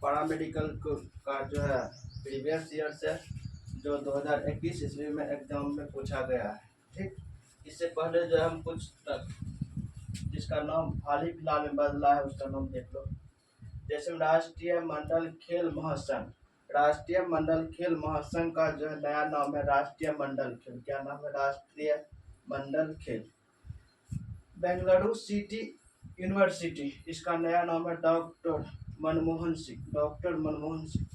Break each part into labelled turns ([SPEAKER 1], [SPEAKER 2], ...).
[SPEAKER 1] Paramedical का जो है प्रीवियस ईयर से जो 2021 ईस्वी में एग्जाम में पूछा गया है। ठीक, इससे पहले जो है हम कुछ तक जिसका नाम हाल ही फिलहाल में बदला है उसका नाम देख लो। जैसे राष्ट्रीय मंडल खेल महासंघ, राष्ट्रीय मंडल खेल महासंघ का जो है नया नाम है राष्ट्रीय मंडल खेल। क्या नाम है? राष्ट्रीय मंडल खेल। बेंगलुरु सिटी यूनिवर्सिटी, इसका नया नाम है doctor Manmohan Singh, doctor Manmohan Singh.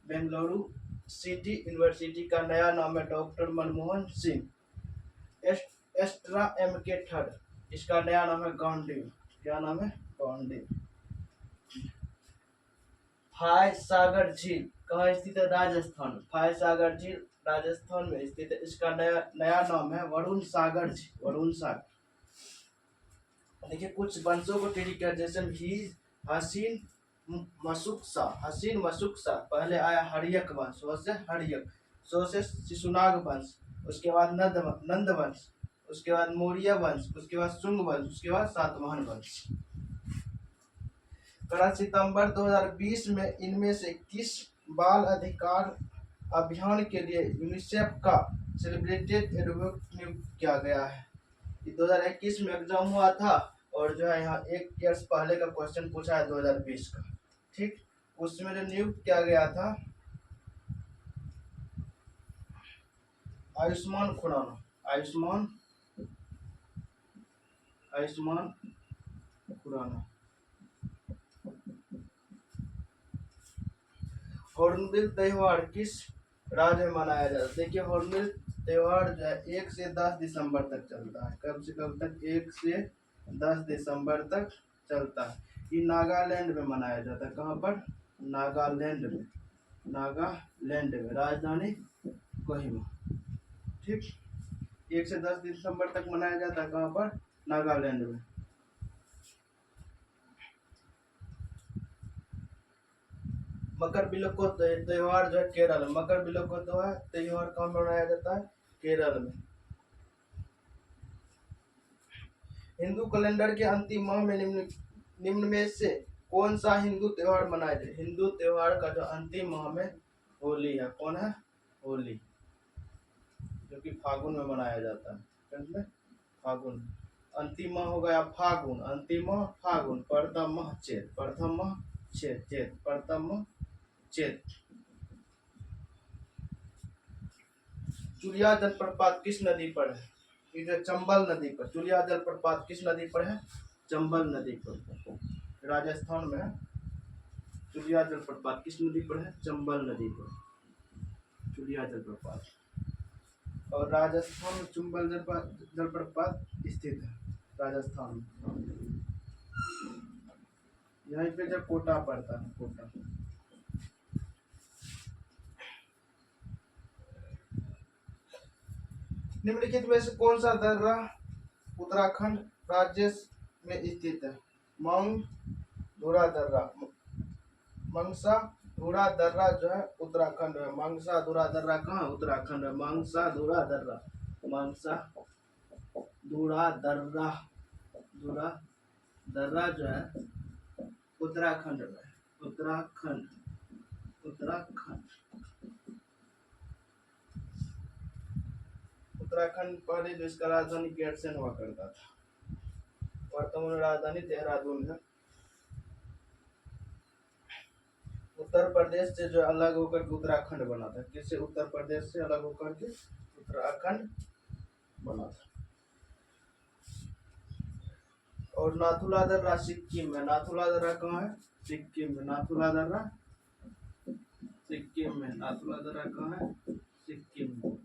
[SPEAKER 1] Bengaluru city university का नया नाम है doctor Manmohan Singh. Astra M K third, इसका नया नाम है गांडीव। क्या नाम है? गांडीव। फाय सागर झील कहाँ स्थित है? राजस्थान। फाय सागर झील राजस्थान में स्थित है। इसका नया नाम है वरुण सागर झील, वरुण सागर। देखिए कुछ वंशों को ट्रेडिट किया, जैसे हसीन मसुकसा, हसीन मसुकसा। पहले आया हरियक वंश, से हरियक, से शिशुनाग वंश, उसके बाद नंद वंश, उसके बाद मौर्य वंश, उसके बाद शुंग वंश, उसके बाद सातवाहन वंश। कल सितंबर 2020 में इनमें से किस बाल अधिकार अभियान के लिए यूनिसेफ का सेलिब्रेटेड एडवोकेट नियुक्त किया गया है? 2021 में एग्जाम हुआ था और जो है यहाँ एक ईयर्स पहले का क्वेश्चन पूछा है 2020 का। ठीक, उसमें जो नियुक्त किया गया था आयुष्मान खुराना, आयुष्मान खुराना। हॉर्नबिल त्योहार किस राज्य में मनाया जाता है? देखिए हॉर्नबिल त्योहार जो है 1 से 10 दिसंबर तक चलता है। कब से कब तक? 1 से 10 दिसंबर तक चलता है। ये नागालैंड में मनाया जाता है। कहाँ पर? नागालैंड में, नागालैंड में, राजधानी कोहिमा। ठीक, 1 से 10 दिसंबर तक मनाया जाता है। कहाँ पर? नागालैंड में। मकर बिलक्को त्योहार जो है केरल में, मकर बिलक्को त्योहार कहाँ मनाया जाता है? केरल में। हिंदू कैलेंडर के अंतिम माह में निम्न में से कौन सा हिंदू त्योहार मनाया जाए? हिंदू त्योहार का जो अंतिम माह में होली है। कौन है? होली, जो कि फागुन में मनाया जाता है। फागुन अंतिम माह हो गया फागुन, अंतिम माह फागुन, प्रथम माह चैत, प्रथम माह चैत, चैत, प्रथम माह चैत। चुलिया जलप्रपात किस नदी पर है? ये जो चंबल नदी पर, चुलिया जलप्रपात किस नदी पर है? चंबल नदी पर, राजस्थान में है। चुलिया जलप्रपात किस नदी पर है? चंबल नदी पर, चुलिया जलप्रपात। और राजस्थान में चंबल जलप्रपात स्थित है, राजस्थान में। यहीं पे जब कोटा पड़ता है, कोटा। निम्नलिखित में से कौन सा दर्रा उत्तराखंड राज्य में स्थित है? मंगधुरा दर्रा, मंगसा धुरा दर्रा जो है उत्तराखंड में। मंगसा धुरा दर्रा कहाँ? उत्तराखंड में। मंगसा धुरा दर्रा, मंगसा धुरा दर्रा, धुरा दर्रा जो है उत्तराखंड में, उत्तराखंड, उत्तराखंड। उत्तराखंड पहले जो इसका राजधानी गैरसैंण हुआ करता था, वर्तमान राजधानी देहरादून है। उत्तर प्रदेश से जो अलग होकर के उत्तराखंड बना था। किससे? उत्तर प्रदेश से अलग होकर के उत्तराखंड बना था। और नाथुला दर्रा सिक्किम में, नाथुला दर्रा कहाँ है? सिक्किम में, नाथुला दर्रा सिक्किम में, नाथुला दर्रा कहाँ है? सिक्किम में।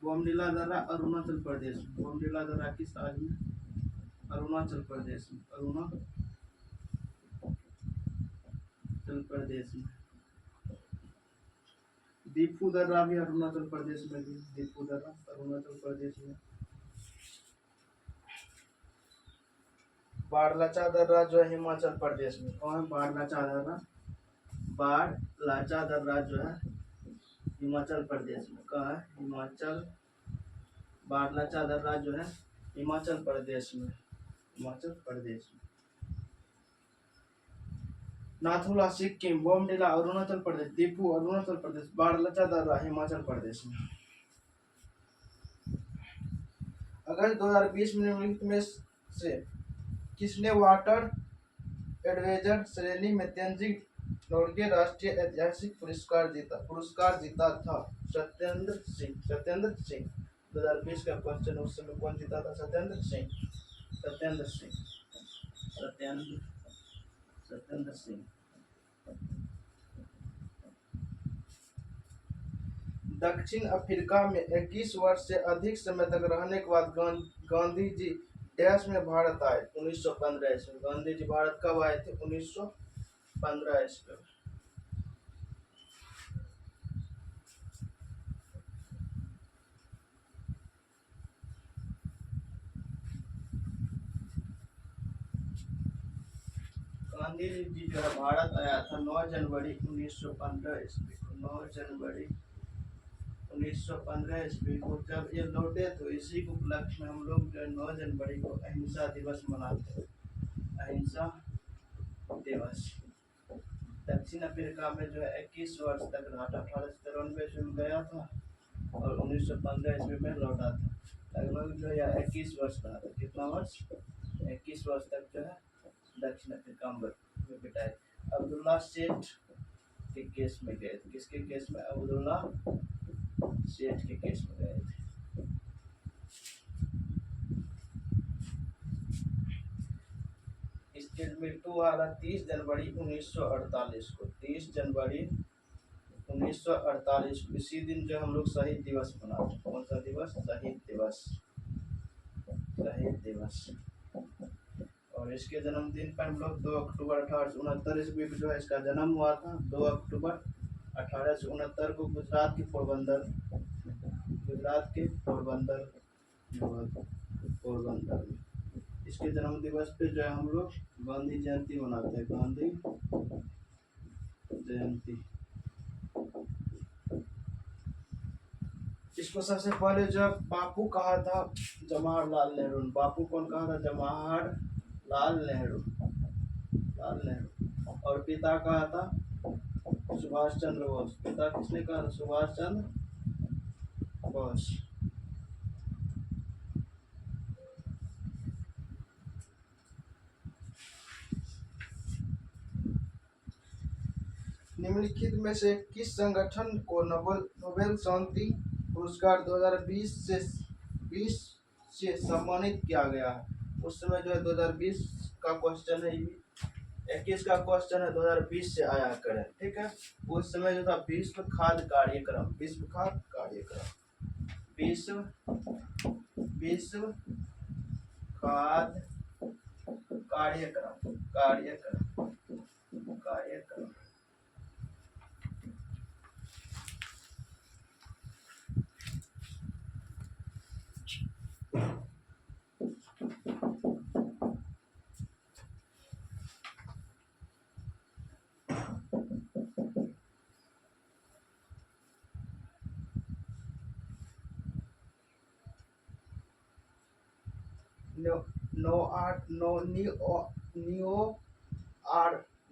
[SPEAKER 1] बोमडिला दर्रा अरुणाचल प्रदेश में, बोमडिला दर्रा किस राज्य में? अरुणाचल प्रदेश में, अरुणाचल प्रदेश में। दीपू दर्रा भी अरुणाचल प्रदेश में, भी दीपू दर्रा अरुणाचल प्रदेश में। बाड़लाचा दर्रा जो है हिमाचल प्रदेश में, कौन है बाड़लाचा दर्रा? बाड़लाचा दर्रा जो है हिमाचल प्रदेश में, कहाँ है? हिमाचल, बाड़लाचा दर्रा जो है हिमाचल प्रदेश में, हिमाचल प्रदेश में। नाथुला सिक्किम, बोमडिला अरुणाचल प्रदेश, दीपू अरुणाचल प्रदेश, बाड़लाचा दर्रा हिमाचल प्रदेश में। अगस्त 2020 में निम्नलिखित में से किसने वाटर एडवेंचर श्रेणी में तेंजिंग नोर्गे राष्ट्रीय ऐतिहासिक पुरस्कार जीता था? सत्येंद्र सिंह। सत्येंद्र सिंह 2020 का क्वेश्चन, उस समय कौन जीता था? सत्येंद्र सिंह। सत्येंद्र सिंह, सत्येंद्र सिंह। दक्षिण अफ्रीका में 21 वर्ष से अधिक समय तक रहने के बाद गांधी जी डैश में भारत आए? 1915 ईस्वी। गांधी जी भारत कब आए थे? 1915 ईस्वी। गांधी जी जो है भारत आया था 9 जनवरी 1915 ईस्वी को। 9 जनवरी 1915 ईस्वी को जब ये लौटे तो इसी के उपलक्ष्य में हम लोग जो 9 जनवरी को अहिंसा दिवस मनाते हैं। अहिंसा दिवस। दक्षिण अफ्रीका में जो है 21 वर्ष तक रहा था। 1893 ईस्वी में गया था और 1915 ईस्वी में लौटा था। लगभग जो है 21 वर्ष रहा था। कितना वर्ष? 21 वर्ष तक जो है दक्षिण अफ्रीका में बिताए। अब्दुल्ला सेठ के केस में गए थे। किसके केस में? अब्दुल्ला सेठ के केस में गए थे। इसकी मृत्यु हुआ 30 जनवरी 1948 को। 30 जनवरी 1948 को। इसी दिन जो हम लोग शहीद दिवस मनाते हैं। कौन सा दिवस? शहीद दिवस। शहीद दिवस। और इसके जन्मदिन पर हम लोग 2 अक्टूबर 1869 ईस्वी को जो है इसका जन्म हुआ था। 2 अक्टूबर 1869 को गुजरात के पोरबंदर में। इसके जन्म दिवस पे जो है हम लोग गांधी जयंती मनाते हैं। गांधी जयंती। इसको सबसे पहले जब बापू कहा था जवाहरलाल नेहरू। बापू कौन कहा था? जवाहरलाल नेहरू। और पिता कहा था सुभाष चंद्र बोस। पिता किसने कहा था? सुभाष चंद्र बोस। निम्नलिखित में से किस संगठन को नोबेल शांति पुरस्कार 2020 से सम्मानित किया गया है? उस समय जो है 2020 का क्वेश्चन है, 21 का क्वेश्चन है, 2020 से आया करें। ठीक है। उस समय जो था विश्व खाद्य कार्यक्रम। विश्व खाद्य कार्यक्रम। विश्व खाद्य कार्यक्रम।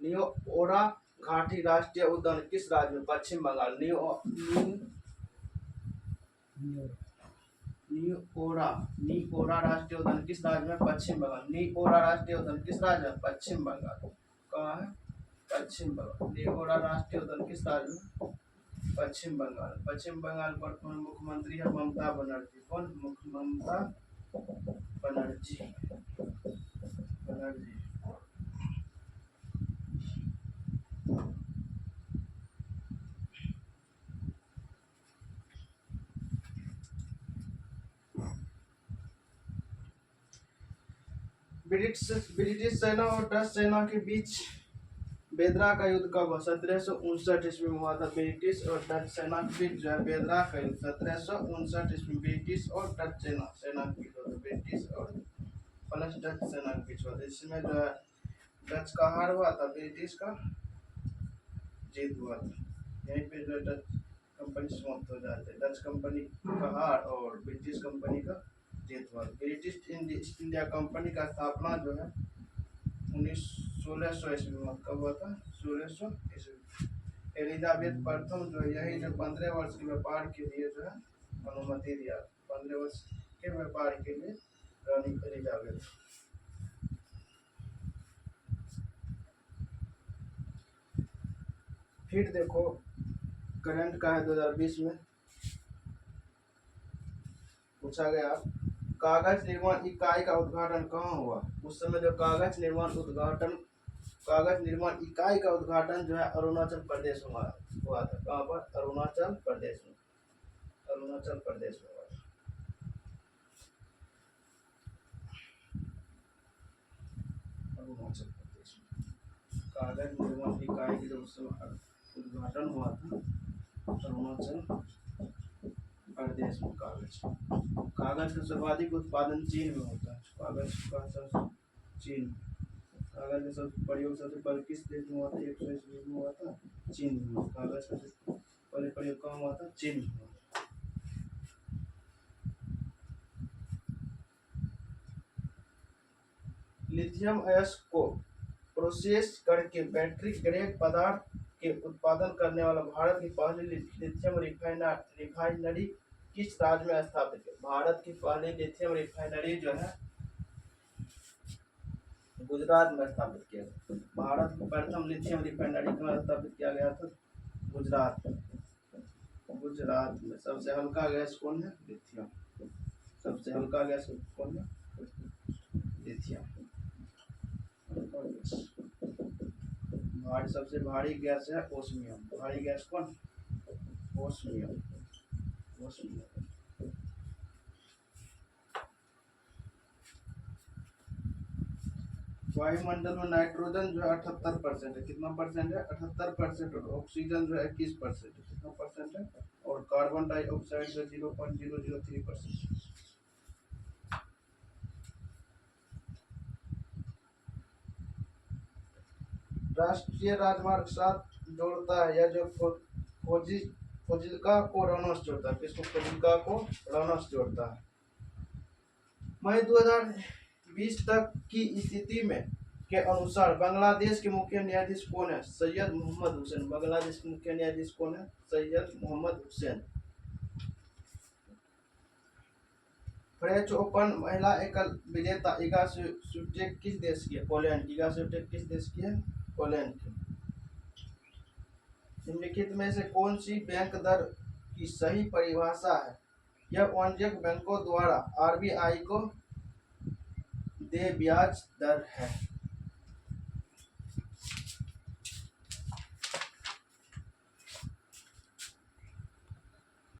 [SPEAKER 1] निओरा घाटी राष्ट्रीय उद्यान किस राज्य में? पश्चिम बंगाल। निओरा राष्ट्रीय उद्यान किस राज्य में? पश्चिम बंगाल। निओरा राष्ट्रीय उद्यान किस राज्य में? पश्चिम बंगाल। कहाँ है? पश्चिम बंगाल। निओरा राष्ट्रीय उद्यान किस राज्य में? पश्चिम बंगाल। पश्चिम बंगाल पर कौन मुख्यमंत्री है? ममता बनर्जी। कौन? ममता बनर्जी। ब्रिटिश सेना और डच सेना के बीच बेदरा का युद्ध कब हुआ? 1759 ईस्वी में हुआ था। ब्रिटिश और डच सेना के बीच जो है बेदरा का युद्ध 1759 ईस्वी। ब्रिटिश और डच सेना के बीच। ब्रिटिश और फ्लश डच सेना के बीच हुआ था, इसमें जो है डच का हार हुआ था, ब्रिटिश का जीत हुआ था। यहीं पे जो डच कंपनी समाप्त हो जाते, डच कंपनी का हार और ब्रिटिश कंपनी का जीत हुआ। ब्रिटिश ईस्ट इंडिया कंपनी का स्थापना जो है 1600 ईस्वी में कब हुआ था? 1600 ईस्वी। एलिजाबेथ प्रथम जो है यही जो 15 वर्ष के व्यापार के लिए जो है अनुमति दिया, 15 वर्ष के व्यापार के लिए रानी एलिजाबेथ। फिर देखो करंट का है 2020 में पूछा गया, कागज निर्माण इकाई का उद्घाटन कहाँ हुआ? उस समय जो कागज निर्माण इकाई का उद्घाटन जो है अरुणाचल प्रदेश में हुआ था। कहाँ पर? अरुणाचल प्रदेश में, अरुणाचल प्रदेश में हुआ था। अरुणाचल प्रदेश में कागज निर्माण इकाई के जो उद्घाटन हुआ था अरुणाचल प्रदेश में। कागज का सर्वाधिक उत्पादन चीन में होता है। कागज का चीन, कागज का सब प्रयोग सबसे पहले किस देश में हुआ था? 100 ईस्वी में हुआ था, चीन में। कागज का पहले प्रयोग कहाँ हुआ था? चीन में। लिथियम अयस्क को प्रोसेस करके बैटरी ग्रेड पदार्थ के उत्पादन करने वाला भारत की पहली लिथियम रिफाइनरी किस राज्य में स्थापित है? भारत की पहली लिथियम रिफाइनरी जो है गुजरात में स्थापित किया गया। भारत की प्रथम लिथियम रिफाइनरी कहाँ स्थापित किया गया था? गुजरात में। गुजरात में। सबसे हल्का गैस कौन है? लिथियम। सबसे हल्का गैस कौन है? लिथियम। सबसे भारी गैस है ओस्मियम। भारी गैस कौन? ओस्मियम। वायुमंडल में नाइट्रोजन जो है 78% है। कितना परसेंट है? 78%। और ऑक्सीजन जो है 21% है। कितना परसेंट है? और कार्बन डाइऑक्साइड जो 0.003%। राष्ट्रीय राजमार्ग 7 जोड़ता है, या जो फाजिल्का को रनौस जोड़ता है। किसको? फाजिल्का को रनौस जोड़ता है। मई 2020 तक की स्थिति में के अनुसार बांग्लादेश के मुख्य न्यायाधीश कौन है? सैयद मोहम्मद हुसैन। बांग्लादेश के मुख्य न्यायाधीश कौन है? सैयद मोहम्मद हुसैन। फ्रेंच ओपन महिला एकल विजेता इगा स्विएटेक किस देश की है? पोलैंड। इगा स्विएटेक किस देश की है? पोलैंड की। निम्नलिखित में से कौन सी बैंक दर की सही परिभाषा है? यह वाणिज्यिक बैंकों द्वारा आरबीआई को देय ब्याज दर है।